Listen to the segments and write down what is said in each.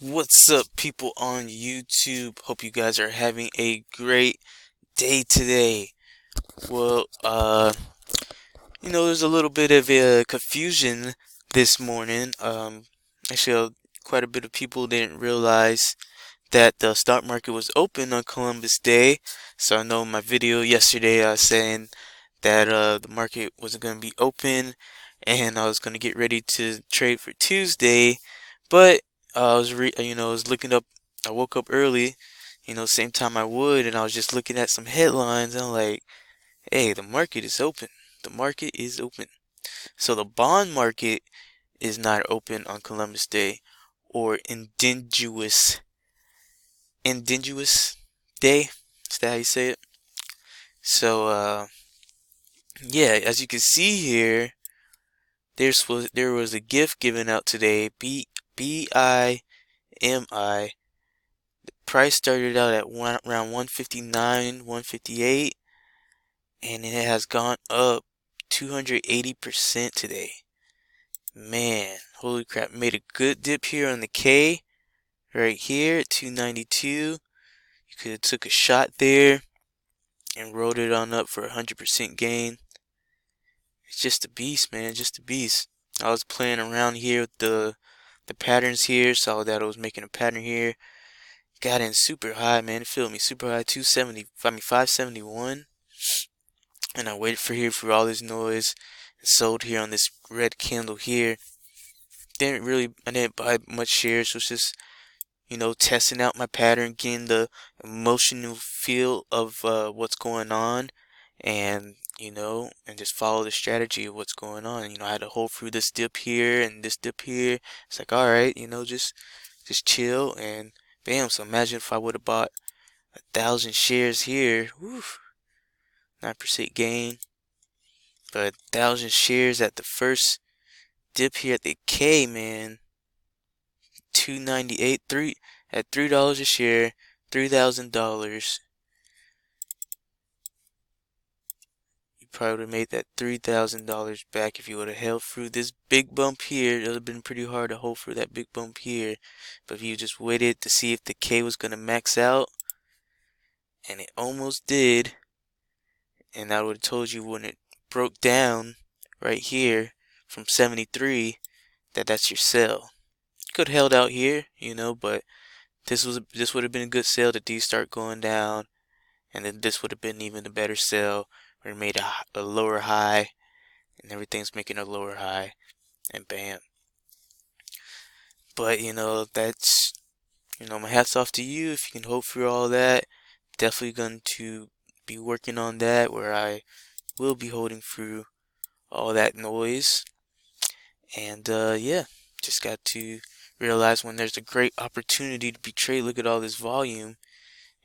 What's up, people on YouTube? Hope you guys are having a great day today. Well, there's a little bit of confusion this morning. Actually, quite a bit of people didn't realize that the stock market was open on Columbus Day. So I know in my video yesterday I was saying that the market wasn't going to be open and I was going to get ready to trade for Tuesday, but I was looking up. I woke up early, same time I would, and I was just looking at some headlines and I'm like, hey, the market is open. The market is open. So the bond market is not open on Columbus Day or indigenous day. Is that how you say it? So yeah, as you can see here, there was a gift given out today. BIMI. Price started out at around 159, 158, and it has gone up 280% today. Man, holy crap! Made a good dip here on the K, right here at 292. You could have took a shot there and rode it on up for 100% gain. It's just a beast, man. Just a beast. I was playing around here with the patterns here. Saw that I was making a pattern here. Got in super high, man. It filled me super high, 571. And I waited for all this noise and sold here on this red candle here. I didn't buy much shares. So it's just, testing out my pattern, getting the emotional feel of what's going on, and and just follow the strategy of what's going on. I had to hold through this dip here and this dip here. It's like, all right, just chill and bam. So imagine if I would have bought 1,000 shares here, whew, 9% gain. But 1,000 shares at the first dip here at the K, man, 298, at $3 a share, $3,000. You probably would have made that $3,000 back if you would have held through this big bump here. It would have been pretty hard to hold through that big bump here. But if you just waited to see if the K was going to max out, and it almost did, and I would have told you when it broke down right here from 73 that that's your sell. Could have held out here, but this would have been a good sell to these start going down, and then this would have been even a better sell where it made a lower high, and everything's making a lower high, and bam. But that's my hats off to you if you can hope through all that. Definitely going to be working on that where I will be holding through all that noise. And yeah, just got to realize when there's a great opportunity to be traded. Look at all this volume,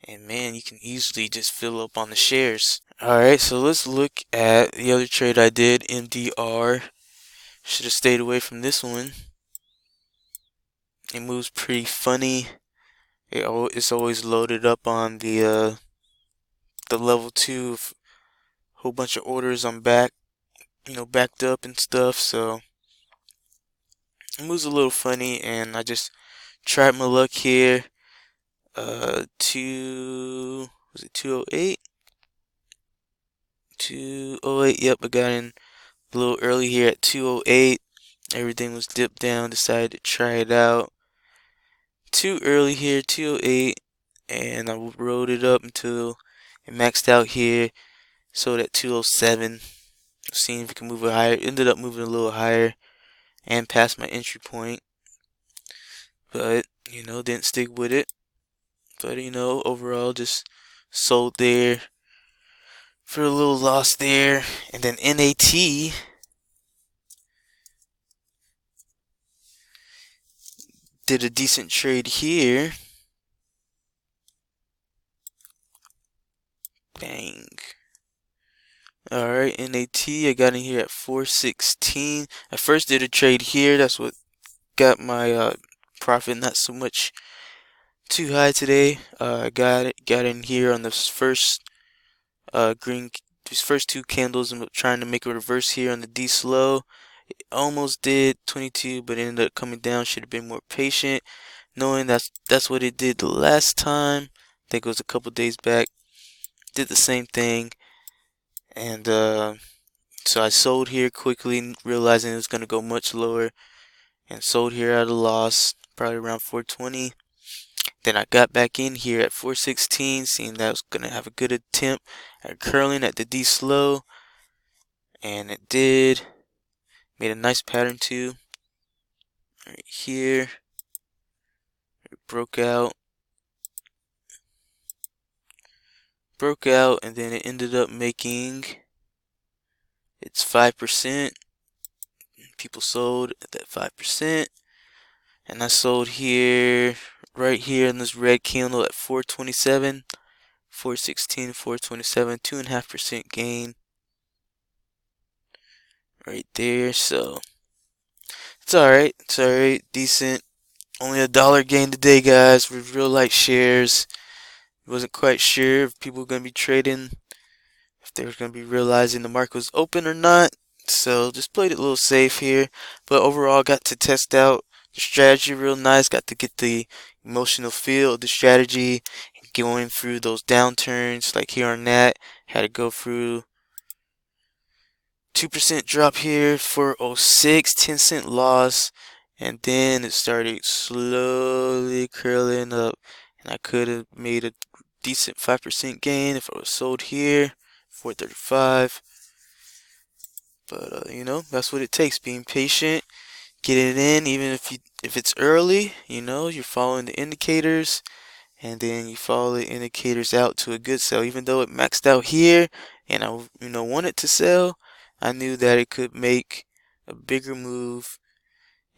and man, you can easily just fill up on the shares. Alright, so let's look at the other trade I did, MDR. Should have stayed away from this one. It moves pretty funny. It's always loaded up on the level 2. Whole bunch of orders on backed up and stuff, so it moves a little funny, and I just tried my luck here. Was it 208? 208, yep, I got in a little early here at 208. Everything was dipped down, decided to try it out. Too early here, 208, and I rode it up until it maxed out here. Sold at 207. Seeing if it can move it higher. Ended up moving a little higher and past my entry point. But, didn't stick with it. But, overall just sold there for a little loss there. And then NAT did a decent trade here. Bang. Alright, NAT, I got in here at 416. I first did a trade here. That's what got my profit not so much too high today. I got in here on this first these first two candles. I'm trying to make a reverse here on the D slow. It almost did 22, but it ended up coming down. Should have been more patient. knowing that's what it did the last time. I think it was a couple days back. Did the same thing, and so I sold here quickly, realizing it was gonna go much lower, and sold here at a loss, probably around 420. Then I got back in here at 416, seeing that I was gonna have a good attempt at curling at the D slow, and it did. Made a nice pattern too. Right here, it broke out, and then it ended up making its 5%. People sold at that 5%, and I sold here, right here in this red candle at 427, 416, 427, 2.5% gain right there. So it's alright, decent. Only $1 gain today, guys, with real light shares. Wasn't quite sure if people were gonna be trading, if they were gonna be realizing the market was open or not. So just played it a little safe here, but overall got to test out the strategy real nice. Got to get the emotional feel of the strategy, and going through those downturns. Like here on that, had to go through 2% drop here, 406, 10-cent loss, and then it started slowly curling up, and I could have made a decent 5% gain if I was sold here, 435. But you know, that's what it takes, being patient, get it in, even if it's early, you know, you're following the indicators, and then you follow the indicators out to a good sell. Even though it maxed out here, and I wanted to sell, I knew that it could make a bigger move,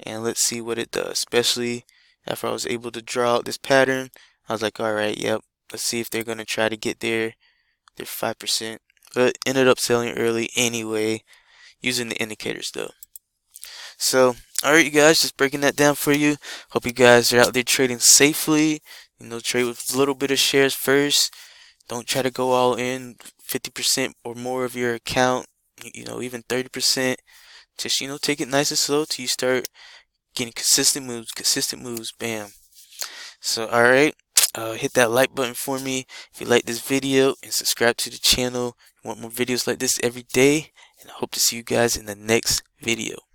and let's see what it does. Especially after I was able to draw out this pattern, I was like, all right, yep, let's see if they're gonna try to get their 5%. But ended up selling early anyway, using the indicators though. So, alright, you guys, just breaking that down for you. Hope you guys are out there trading safely. You know, trade with a little bit of shares first. Don't try to go all in, 50% or more of your account, you know, even 30%. Just, you know, take it nice and slow till you start getting consistent moves, bam. So, alright, hit that like button for me if you like this video, and subscribe to the channel. You want more videos like this every day, and I hope to see you guys in the next video.